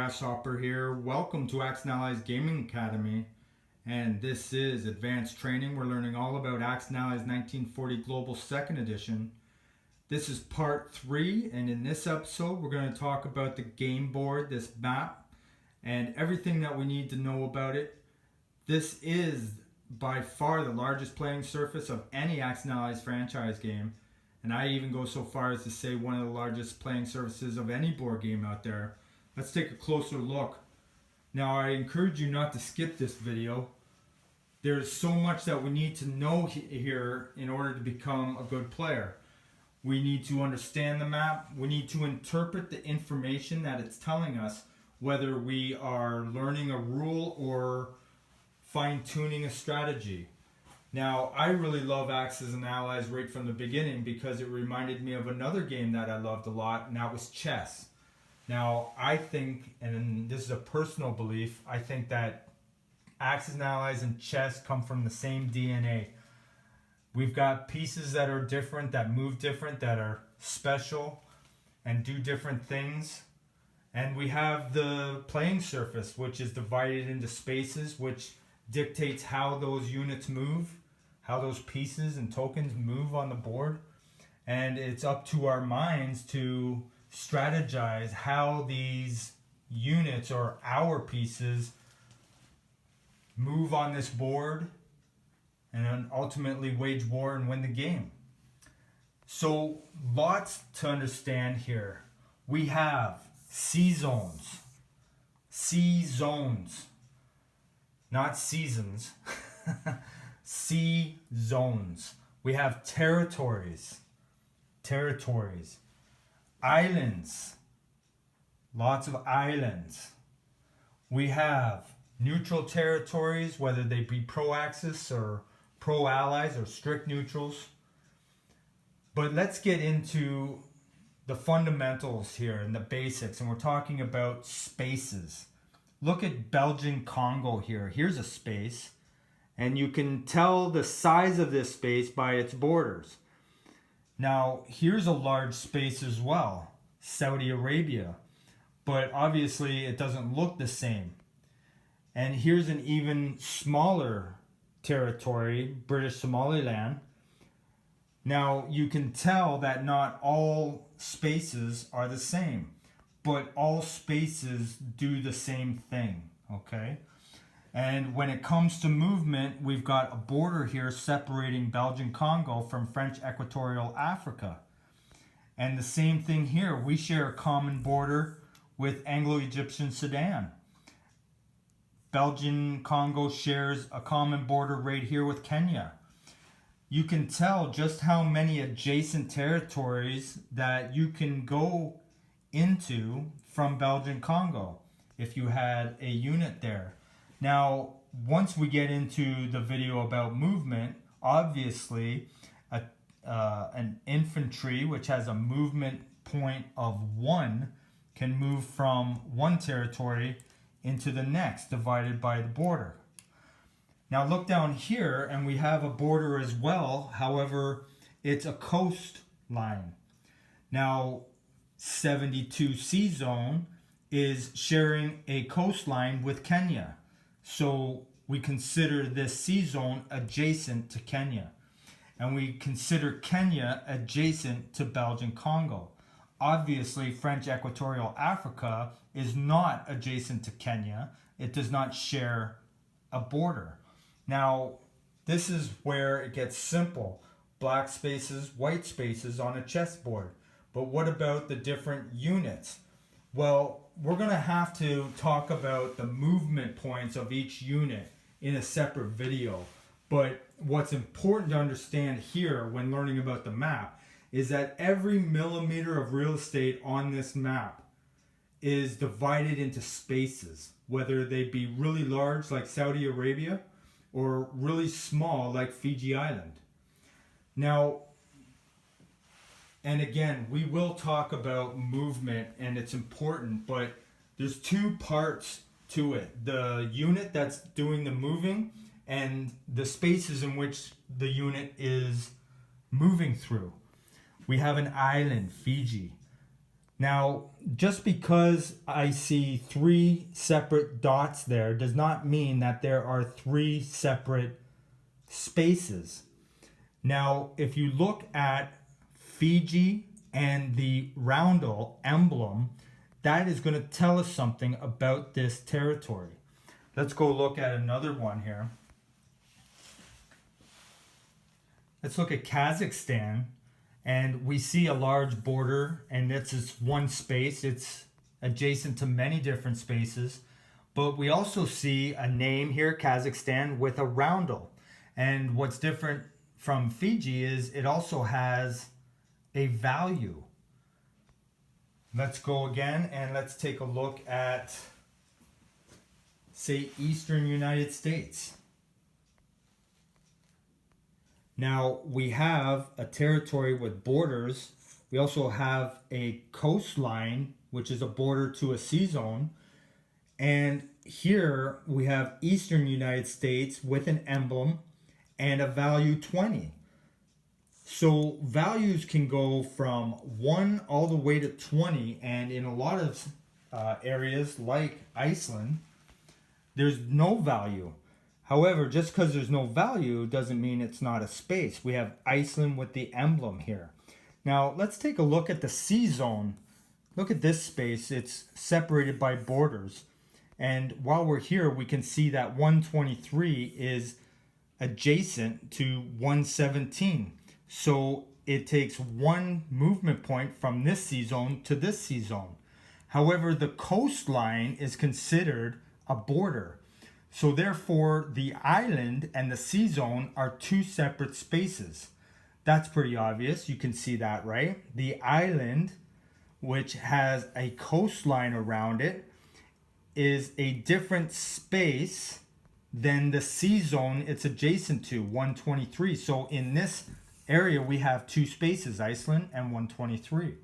Grasshopper here. Welcome to Axe and Allies Gaming Academy. And this is advanced training. We're learning all about Axe and Allies 1940 Global 2nd Edition. This is part 3, and in this episode we're going to talk about the game board, this map, and everything that we need to know about it. This is by far the largest playing surface of any Axe and Allies franchise game. And I even go so far as to say one of the largest playing surfaces of any board game out there. Let's take a closer look. Now, I encourage you not to skip this video. There's so much that we need to know here in order to become a good player. We need to understand the map. We need to interpret the information that it's telling us, whether we are learning a rule or fine-tuning a strategy. Now, I really love Axes and Allies right from the beginning because it reminded me of another game that I loved a lot, and that was chess. Now, I think, and this is a personal belief, I think that Axes and Allies and chess come from the same DNA. We've got pieces that are different, that move different, that are special and do different things. And we have the playing surface, which is divided into spaces, which dictates how those units move, how those pieces and tokens move on the board. And it's up to our minds to strategize how these units or our pieces move on this board and then ultimately wage war and win the game. So lots to understand here. We have sea zones, not seasons. Sea zones. We have territories, islands, lots of islands. We have neutral territories, whether they be pro-Axis or pro-Allies or strict neutrals. But let's get into the fundamentals here and the basics, and we're talking about spaces. Look at Belgian Congo here. Here's a space. And you can tell the size of this space by its borders. Now, here's a large space as well, Saudi Arabia. But obviously, it doesn't look the same. And here's an even smaller territory, British Somaliland. Now, you can tell that not all spaces are the same, but all spaces do the same thing, okay? And when it comes to movement, we've got a border here separating Belgian Congo from French Equatorial Africa. And the same thing here. We share a common border with Anglo-Egyptian Sudan. Belgian Congo shares a common border right here with Kenya. You can tell just how many adjacent territories that you can go into from Belgian Congo if you had a unit there. Now, once we get into the video about movement, obviously an infantry, which has a movement point of 1, can move from one territory into the next, divided by the border. Now look down here, and we have a border as well. However, it's a coastline. Now, 72 Sea Zone is sharing a coastline with Kenya. So we consider this sea zone adjacent to Kenya. And we consider Kenya adjacent to Belgian Congo. Obviously, French Equatorial Africa is not adjacent to Kenya. It does not share a border. Now, this is where it gets simple. Black spaces, white spaces on a chessboard. But what about the different units? Well, we're going to have to talk about the movement points of each unit in a separate video. But what's important to understand here when learning about the map is that every millimeter of real estate on this map is divided into spaces, whether they be really large like Saudi Arabia or really small like Fiji Island. Now, and again, we will talk about movement, and it's important, but there's two parts to it. The unit that's doing the moving and the spaces in which the unit is moving through. We have an island, Fiji. Now, just because I see 3 separate dots there does not mean that there are 3 separate spaces. Now, if you look at Fiji and the roundel emblem, that is going to tell us something about this territory. Let's go look at another one here. Let's look at Kazakhstan, and we see a large border, and it's just one space. It's adjacent to many different spaces. But we also see a name here, Kazakhstan, with a roundel. And what's different from Fiji is it also has a value. Let's go again and let's take a look at, say, Eastern United States. Now, we have a territory with borders. We also have a coastline, which is a border to a sea zone. And here we have Eastern United States with an emblem and a value 20. So values can go from 1 all the way to 20. And in a lot of areas like Iceland, there's no value. However, just because there's no value doesn't mean it's not a space. We have Iceland with the emblem here. Now, let's take a look at the sea zone. Look at this space. It's separated by borders. And while we're here, we can see that 123 is adjacent to 117. So it takes 1 movement point from this sea zone to this sea zone. However, the coastline is considered a border. So therefore, the island and the sea zone are 2 separate spaces. That's pretty obvious. You can see that, right? The island, which has a coastline around it, is a different space than the sea zone it's adjacent to, 123. So in this area, we have 2 spaces, Iceland and 123.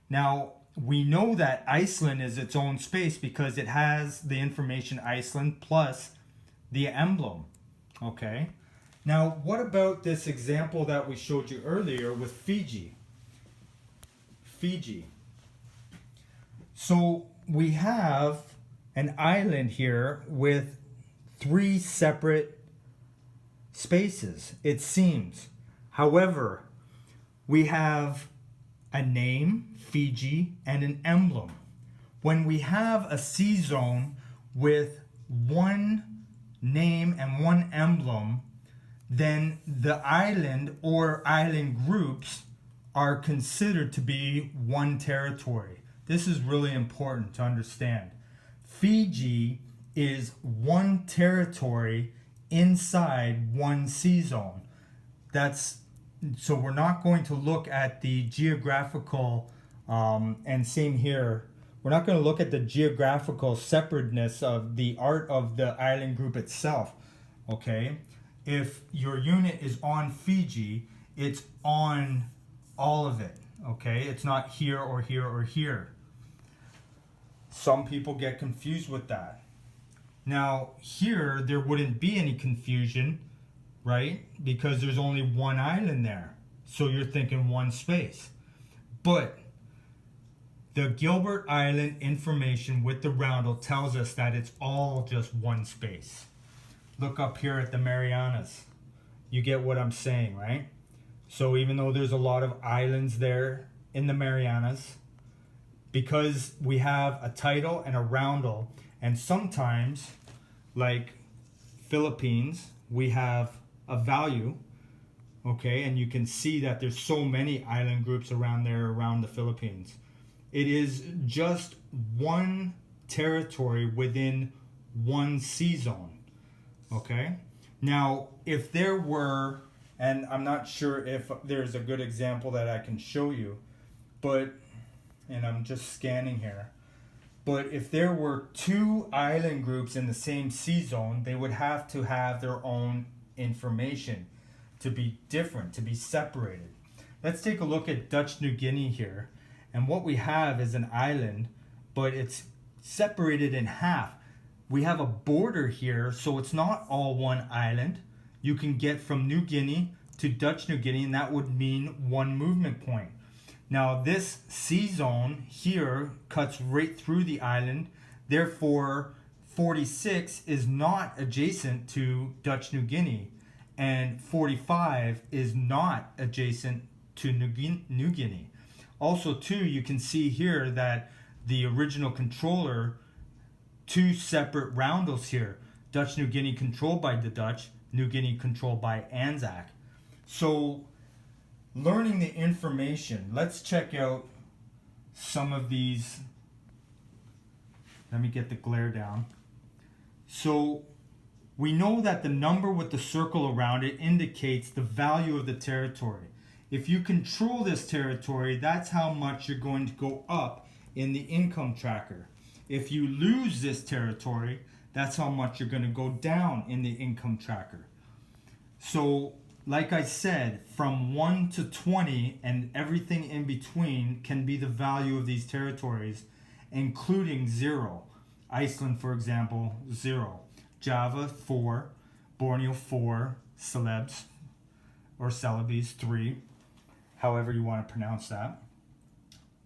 Now, we know that Iceland is its own space because it has the information Iceland plus the emblem. Okay. Now, what about this example that we showed you earlier with Fiji? Fiji. So we have an island here with 3 separate spaces, it seems. However, we have a name, Fiji, and an emblem. When we have a sea zone with 1 name and 1 emblem, then the island or island groups are considered to be 1 territory. This is really important to understand. Fiji is 1 territory inside 1 sea zone. So we're not going to look at the geographical, and same here, we're not going to look at the geographical separateness of the art of the island group itself, okay? If your unit is on Fiji, it's on all of it, okay? It's not here or here or here. Some people get confused with that. Now, here, there wouldn't be any confusion, right? Because there's only 1 island there. So you're thinking 1 space. But the Gilbert Island information with the roundel tells us that it's all just 1 space. Look up here at the Marianas. You get what I'm saying, right? So even though there's a lot of islands there in the Marianas, because we have a title and a roundel, and sometimes, like Philippines, we have a value, okay? And you can see that there's so many island groups around there, around the Philippines. It is just 1 territory within 1 sea zone, okay? Now, if there were, and I'm not sure if there's a good example that I can show you, but, and I'm just scanning here, but if there were 2 island groups in the same sea zone, they would have to have their own information to be different, to be separated. Let's take a look at Dutch New Guinea here. And what we have is an island, but it's separated in half. We have a border here, so it's not all 1 island. You can get from New Guinea to Dutch New Guinea, and that would mean 1 movement point. Now this sea zone here cuts right through the island. Therefore, 46 is not adjacent to Dutch New Guinea, and 45 is not adjacent to New Guinea. Also, too, you can see here that the original controller, two separate roundels here. Dutch New Guinea controlled by the Dutch, New Guinea controlled by Anzac. So, learning the information, let's check out some of these. Let me get the glare down. So, we know that the number with the circle around it indicates the value of the territory. If you control this territory, that's how much you're going to go up in the income tracker. If you lose this territory, that's how much you're going to go down in the income tracker. So, like I said, from 1 to 20 and everything in between can be the value of these territories, including 0. Iceland, for example, 0. Java, 4. Borneo, 4. Celebes, or Celebes, 3. However you want to pronounce that.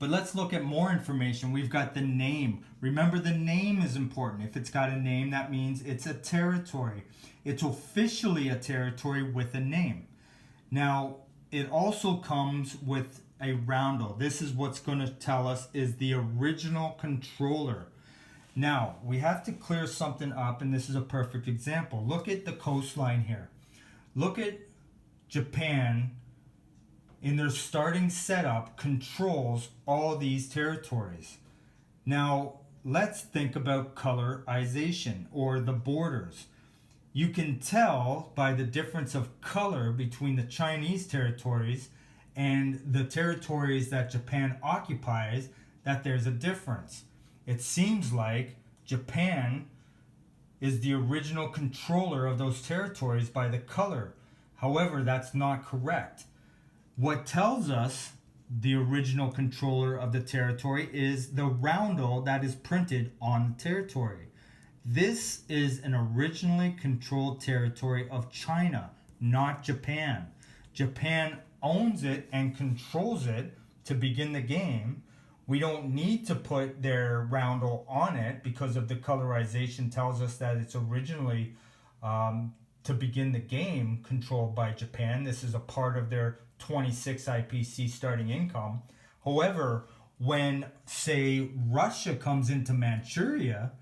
But let's look at more information. We've got the name. Remember, the name is important. If it's got a name, that means it's a territory. It's officially a territory with a name. Now, it also comes with a roundel. This is what's going to tell us is the original controller. Now, we have to clear something up, and this is a perfect example. Look at the coastline here. Look at Japan. In their starting setup, controls all these territories. Now, let's think about colorization or the borders. You can tell by the difference of color between the Chinese territories and the territories that Japan occupies that there's a difference. It seems like Japan is the original controller of those territories by the color. However, that's not correct. What tells us the original controller of the territory is the roundel that is printed on the territory. This is an originally controlled territory of China, not Japan. Japan owns it and controls it to begin the game. We don't need to put their roundel on it because of the colorization tells us that it's originally to begin the game controlled by Japan. This is a part of their 26 IPC starting income. However, when, say, Russia comes into Manchuria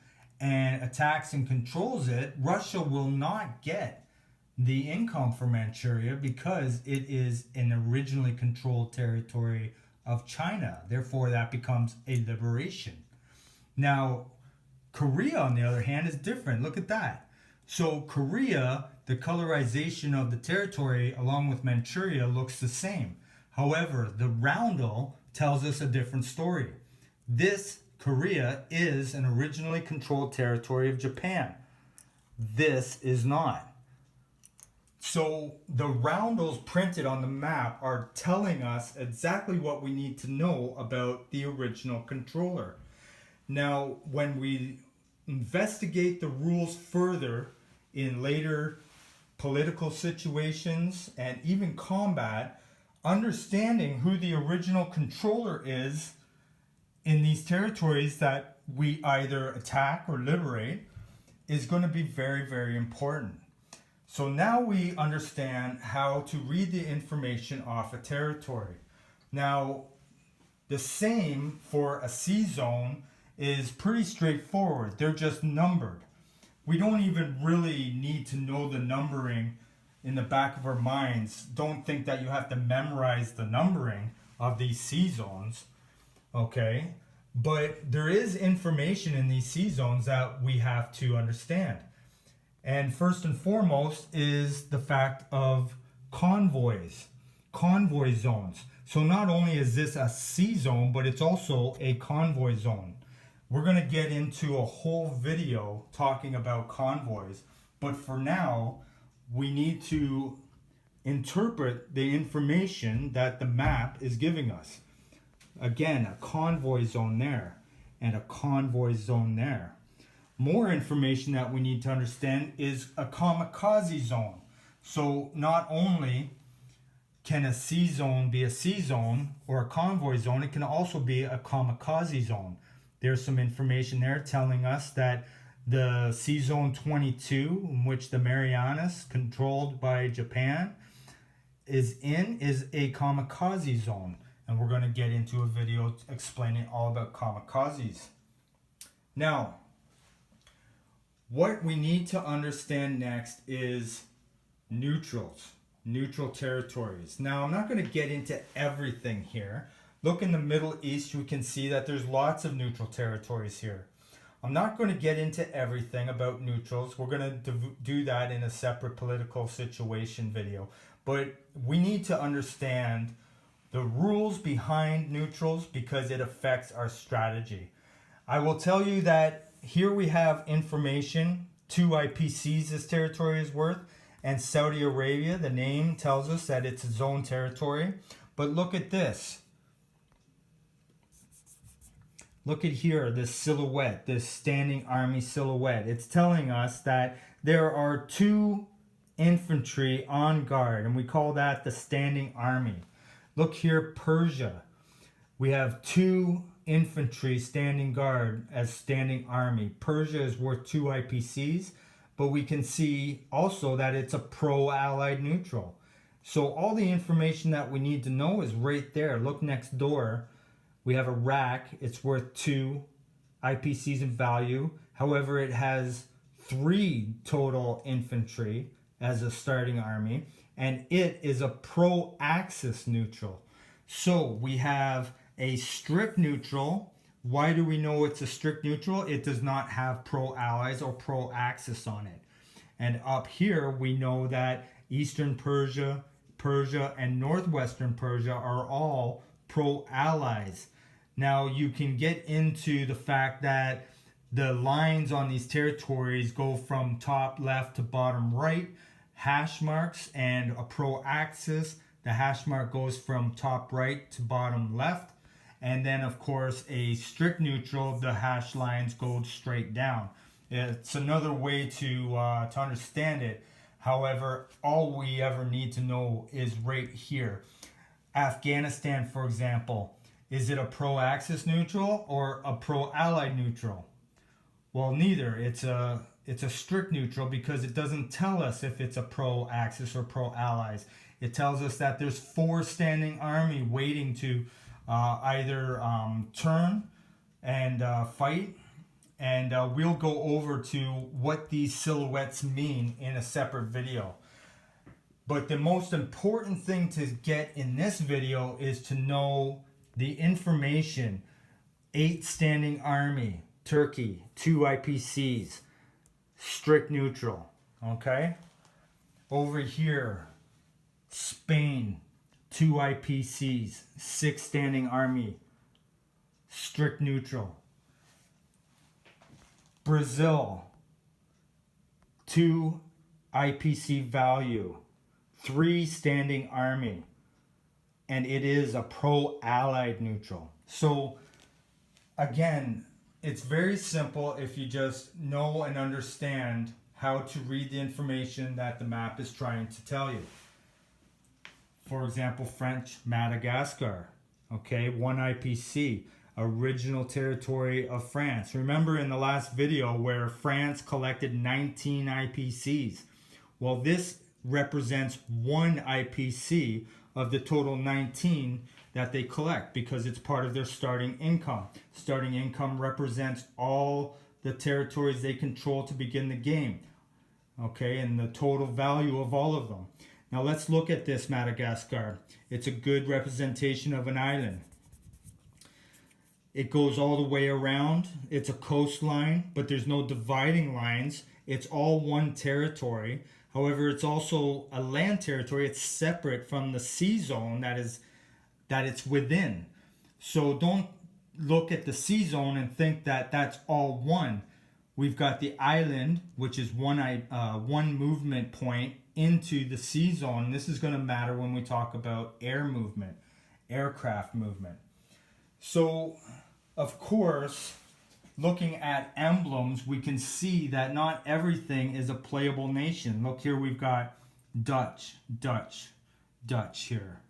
and attacks and controls it, Russia will not get the income for Manchuria because it is an originally controlled territory of China. Therefore, that becomes a liberation. Now, Korea, on the other hand, is different. Look at that. So Korea, the colorization of the territory along with Manchuria looks the same. However, the roundel tells us a different story. This Korea is an originally controlled territory of Japan. This is not. So the roundels printed on the map are telling us exactly what we need to know about the original controller. Now, when we investigate the rules further in later political situations and even combat, understanding who the original controller is in these territories that we either attack or liberate is going to be very, very important. So now we understand how to read the information off a territory. Now, the same for a sea zone is pretty straightforward. They're just numbered. We don't even really need to know the numbering in the back of our minds. Don't think that you have to memorize the numbering of these sea zones, okay? But there is information in these sea zones that we have to understand. And first and foremost is the fact of convoy zones. So not only is this a sea zone, but it's also a convoy zone. We're going to get into a whole video talking about convoys. But for now, we need to interpret the information that the map is giving us. Again, a convoy zone there and a convoy zone there. More information that we need to understand is a kamikaze zone. So not only can a sea zone be a sea zone or a convoy zone? It can also be a kamikaze zone. There's some information there telling us that the sea zone 22, in which the Marianas, controlled by Japan, is a kamikaze zone. And we're going to get into a video explaining all about kamikazes. Now, what we need to understand next is neutrals, neutral territories. Now, I'm not going to get into everything here. Look in the Middle East, you can see that there's lots of neutral territories here. I'm not going to get into everything about neutrals. We're going to do that in a separate political situation video. But we need to understand the rules behind neutrals because it affects our strategy. I will tell you that here we have information, 2 IPCs this territory is worth, and Saudi Arabia, the name tells us that it's a zone territory. But look at this. Look at here, this silhouette, this standing army silhouette. It's telling us that there are 2 infantry on guard, and we call that the standing army. Look here, Persia. We have 2 infantry standing guard as standing army. Persia is worth 2 IPCs, but we can see also that it's a pro-allied neutral. So all the information that we need to know is right there. Look next door. We have Iraq. It's worth 2 IPCs in value. However, it has 3 total infantry as a starting army, and it is a pro-axis neutral. So we have a strict neutral. Why do we know it's a strict neutral? It does not have pro-allies or pro-axis on it. And up here, we know that Eastern Persia, and Northwestern Persia are all pro-allies. Now, you can get into the fact that the lines on these territories go from top left to bottom right, hash marks, and a pro-axis. The hash mark goes from top right to bottom left. And then, of course, a strict neutral, the hash lines go straight down. It's another way to understand it. However, all we ever need to know is right here. Afghanistan, for example, is it a pro-axis neutral or a pro-allied neutral? Well, neither. It's a strict neutral because it doesn't tell us if it's a pro-axis or pro-allies. It tells us that there's 4 standing army waiting to either turn and fight. And we'll go over to what these silhouettes mean in a separate video. But the most important thing to get in this video is to know the information. 8 standing army, Turkey, 2 IPCs, strict neutral, okay? Over here, Spain, 2 IPCs, 6 standing army, strict neutral. Brazil, 2 IPC value, 3 standing army, and it is a pro-allied neutral. So again, it's very simple if you just know and understand how to read the information that the map is trying to tell you. For example, French Madagascar, okay, 1 IPC, original territory of France. Remember in the last video where France collected 19 IPCs? Well, this represents 1 IPC of the total 19 that they collect because it's part of their starting income. Starting income represents all the territories they control to begin the game, okay, and the total value of all of them. Now let's look at this Madagascar. It's a good representation of an island. It goes all the way around. It's a coastline, but there's no dividing lines. It's all one territory. However, it's also a land territory. It's separate from the sea zone that it's within. So don't look at the sea zone and think that that's all one. We've got the island, which is one movement point into the sea zone. This is going to matter when we talk about air movement, aircraft movement. So, of course, looking at emblems, we can see that not everything is a playable nation. Look here, we've got Dutch, Dutch here.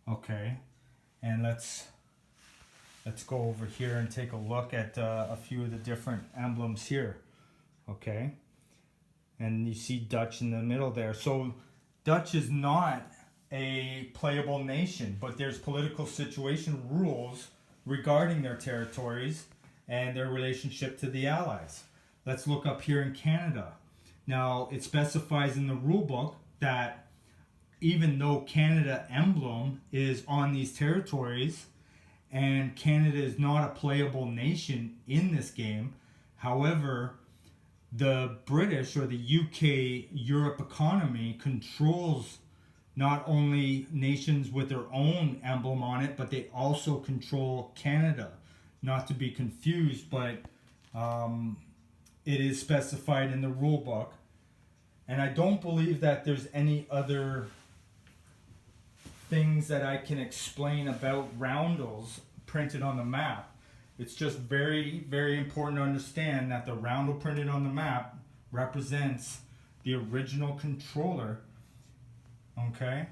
Okay, and let's go over here and take a look at a few of the different emblems here. Okay, and you see Dutch in the middle there. So Dutch is not a playable nation, but there's political situation rules regarding their territories and their relationship to the Allies. Let's look up here in Canada. Now, it specifies in the rule book that even though Canada emblem is on these territories and Canada is not a playable nation in this game, however, the British or the UK Europe economy controls not only nations with their own emblem on it, but they also control Canada. Not to be confused, but it is specified in the rule book. And I don't believe that there's any other things that I can explain about roundels printed on the map. It's just very, very important to understand that the roundel printed on the map represents the original controller. Okay?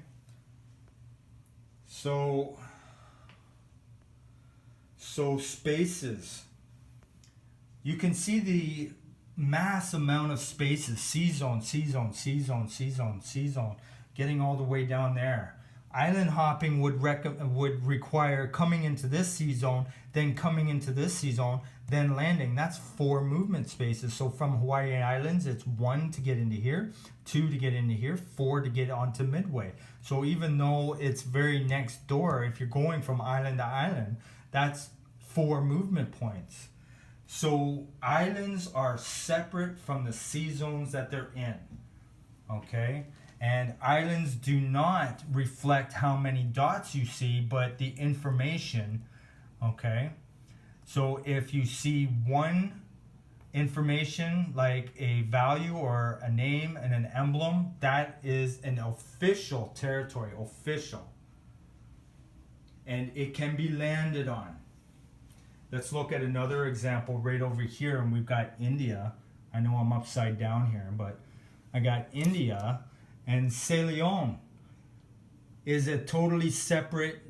So spaces. You can see the mass amount of spaces. C-zone, C-zone, C-zone, C-zone, C-zone, getting all the way down there. Island hopping would require coming into this C-zone, then coming into this C-zone, then landing. That's 4 movement spaces. So from Hawaii Islands, it's 1 to get into here, 2 to get into here, 4 to get onto Midway. So even though it's very next door, if you're going from island to island, that's 4 movement points. So islands are separate from the C-zones that they're in. Okay? And islands do not reflect how many dots you see, but the information. Okay? So if you see one information like a value or a name and an emblem, that is an official territory, official. And it can be landed on. Let's look at another example right over here, and we've got India. I know I'm upside down here, but I got India, and Ceylon is a totally separate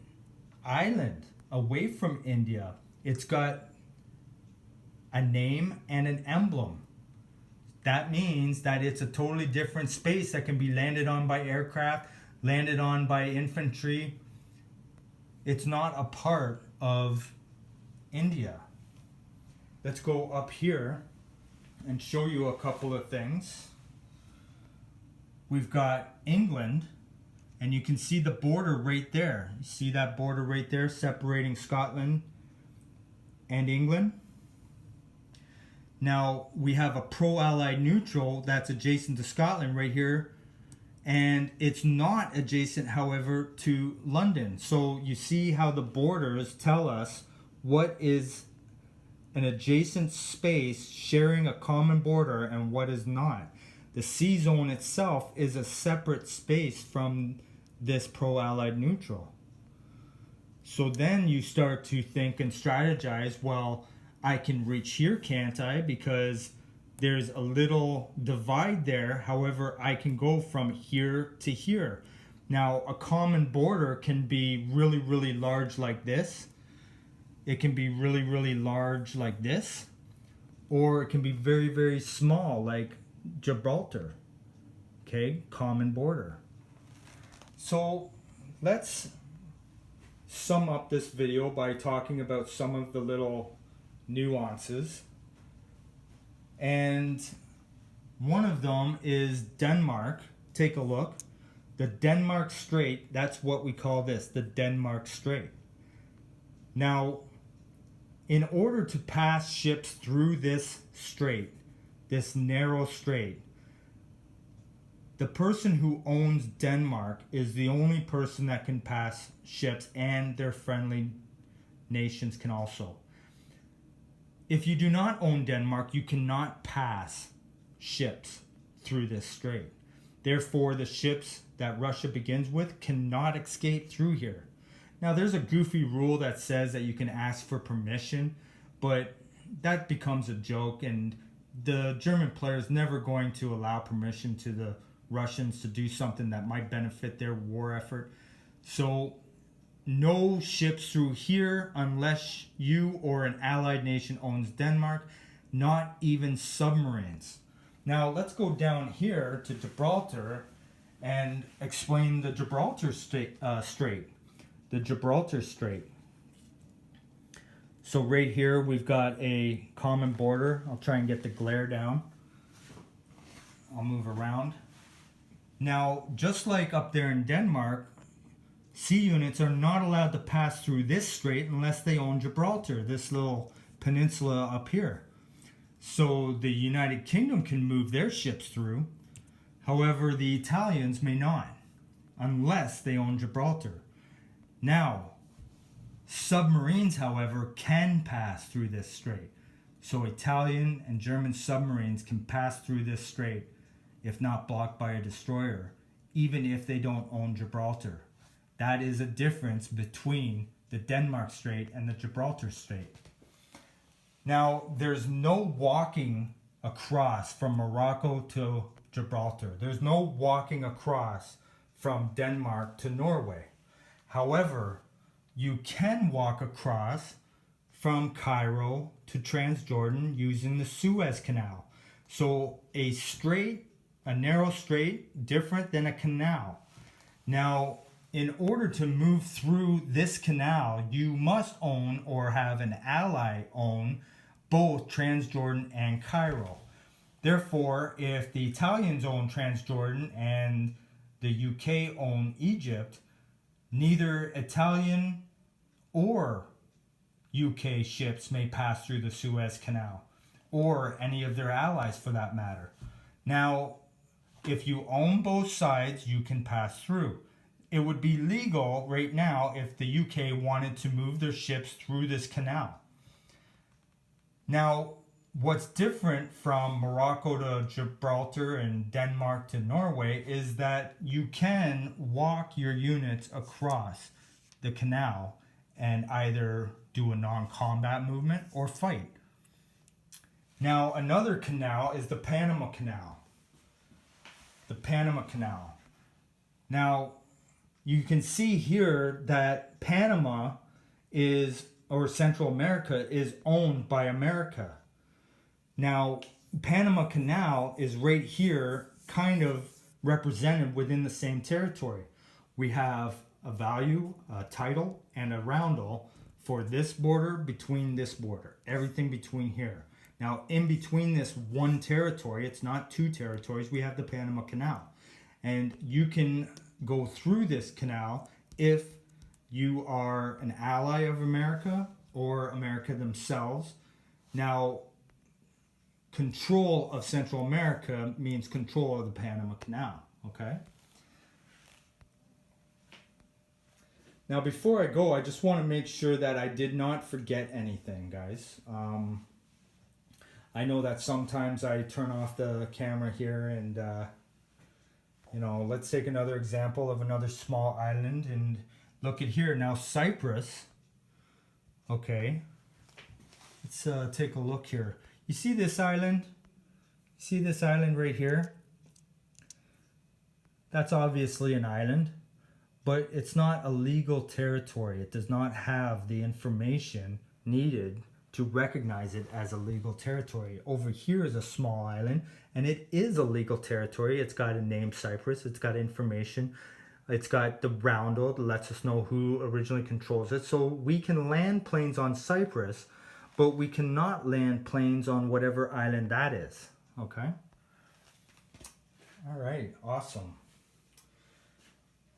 island away from India. It's got a name and an emblem. That means that it's a totally different space that can be landed on by aircraft, landed on by infantry. It's not a part of India. Let's go up here and show you a couple of things. We've got England, and you can see the border right there. You see that border right there separating Scotland and England? Now, we have a pro-Allied neutral that's adjacent to Scotland right here, and it's not adjacent, however, to London. So you see how the borders tell us what is an adjacent space sharing a common border and what is not. The C-zone itself is a separate space from this pro-Allied neutral. So then you start to think and strategize, well, I can reach here, can't I? Because there's a little divide there. However, I can go from here to here. Now, a common border can be really, really large like this. It can be really, really large like this. Or it can be very, very small like Gibraltar. Okay, common border. So let's sum up this video by talking about some of the little nuances. And one of them is Denmark. Take a look. The Denmark Strait, that's what we call this, the Denmark Strait. Now, in order to pass ships through this strait, this narrow strait, the person who owns Denmark is the only person that can pass ships, and their friendly nations can also. If you do not own Denmark, you cannot pass ships through this strait. Therefore, the ships that Russia begins with cannot escape through here. Now, there's a goofy rule that says that you can ask for permission, but that becomes a joke, and the German player is never going to allow permission to the Russians to do something that might benefit their war effort. So no ships through here unless you or an allied nation owns Denmark, not even submarines. Now let's go down here to Gibraltar and explain the Gibraltar Strait. The Gibraltar Strait. So right here we've got a common border. I'll try and get the glare down. I'll move around. Now, just like up there in Denmark, sea units are not allowed to pass through this strait unless they own Gibraltar, this little peninsula up here. So the United Kingdom can move their ships through. However, the Italians may not unless they own Gibraltar. Now, submarines, however, can pass through this strait. So Italian and German submarines can pass through this strait if not blocked by a destroyer, even if they don't own Gibraltar. That is a difference between the Denmark Strait and the Gibraltar Strait. Now, there's no walking across from Morocco to Gibraltar. There's no walking across from Denmark to Norway. However, you can walk across from Cairo to Transjordan using the Suez Canal. So a narrow strait, different than a canal. Now, in order to move through this canal, you must own or have an ally own both Transjordan and Cairo. Therefore, if the Italians own Transjordan and the UK own Egypt, neither Italian or UK ships may pass through the Suez Canal, or any of their allies for that matter. Now, if you own both sides, you can pass through. It would be legal right now if the UK wanted to move their ships through this canal. Now, what's different from Morocco to Gibraltar and Denmark to Norway is that you can walk your units across the canal and either do a non-combat movement or fight. Now, another canal is the Panama Canal. The Panama Canal. Now, you can see here that Panama or Central America is owned by America. Now, Panama Canal is right here, kind of represented within the same territory. We have a value, a title, and a roundel for this border, between this border, everything between here. Now, in between this one territory, it's not two territories, we have the Panama Canal. And you can go through this canal if you are an ally of America or America themselves. Now, control of Central America means control of the Panama Canal, okay? Now, before I go, I just want to make sure that I did not forget anything, guys. I know that sometimes I turn off the camera here and, let's take another example of another small island and look at here. Now, Cyprus, okay, let's take a look here. You see this island? See this island right here? That's obviously an island, but it's not a legal territory. It does not have the information needed to recognize it as a legal territory. Over here is a small island, and it is a legal territory. It's got a name, Cyprus. It's got information. It's got the roundel that lets us know who originally controls it. So we can land planes on Cyprus, but we cannot land planes on whatever island that is. Okay? All right, awesome.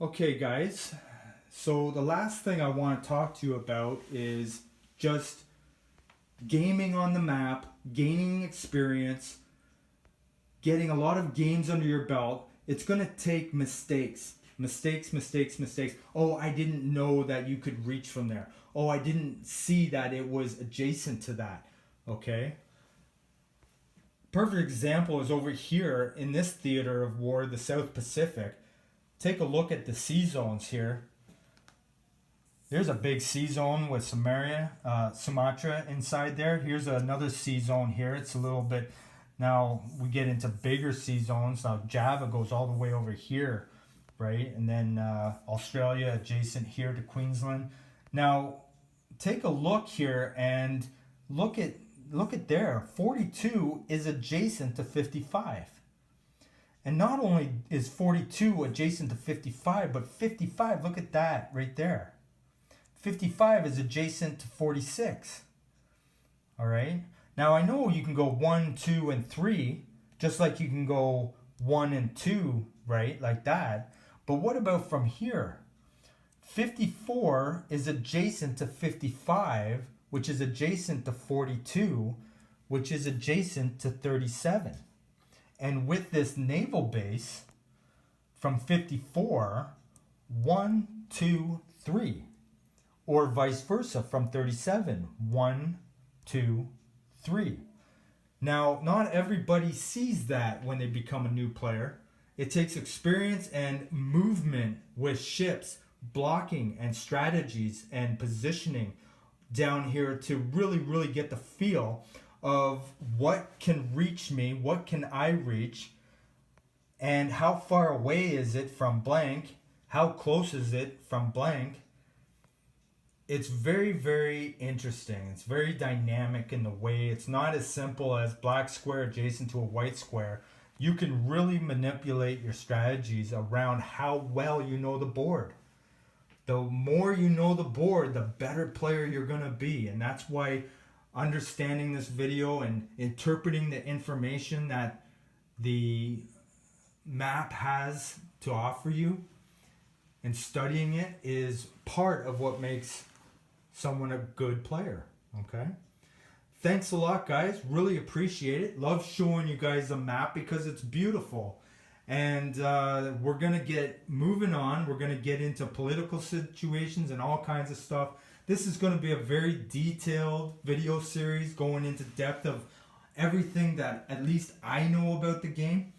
Okay, guys. So the last thing I want to talk to you about is just gaming on the map, gaining experience, getting a lot of games under your belt. It's going to take mistakes. Mistakes. Oh, I didn't know that you could reach from there. Oh, I didn't see that it was adjacent to that. Okay? Perfect example is over here in this theater of war, the South Pacific. Take a look at the sea zones here. There's a big sea zone with Sumatra inside there. Here's another sea zone here. It's a little bit Now we get into bigger sea zones. Now Java goes all the way over here, right? And then Australia adjacent here to Queensland. Now take a look here and look at there. 42 is adjacent to 55. And not only is 42 adjacent to 55, but 55, look at that right there. 55 is adjacent to 46. All right. Now I know you can go 1, 2, and 3, just like you can go 1 and 2, right? Like that. But what about from here? 54 is adjacent to 55, which is adjacent to 42, which is adjacent to 37. And with this naval base, from 54, 1, 2, 3. Or vice versa from 37, 1, 2, 3. Now, not everybody sees that when they become a new player. It takes experience and movement with ships, blocking and strategies and positioning down here to really get the feel of what can reach me, what can I reach, and how far away is it from blank, how close is it from blank. It's very interesting. It's very dynamic in the way it's not as simple as black square adjacent to a white square. You can really manipulate your strategies around how well you know the board. The more you know the board, the better player you're going to be. And that's why understanding this video and interpreting the information that the map has to offer you and studying it is part of what makes someone a good player. Okay, thanks a lot, guys. Really appreciate it. Love showing you guys the map because it's beautiful. And we're gonna get moving on. We're gonna get into political situations and all kinds of stuff. This is gonna be a very detailed video series going into depth of everything that at least I know about the game.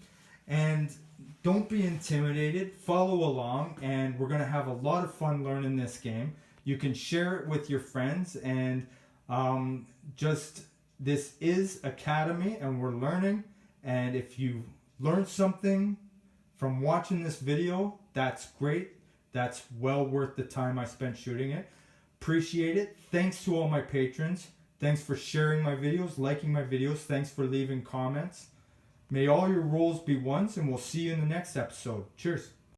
And don't be intimidated. Follow along, and we're gonna have a lot of fun learning this game. You can share it with your friends, and this is Academy, and we're learning. And if you learned something from watching this video, that's great. That's well worth the time I spent shooting it. Appreciate it. Thanks to all my patrons. Thanks for sharing my videos, liking my videos. Thanks for leaving comments. May all your rolls be ones, and we'll see you in the next episode. Cheers.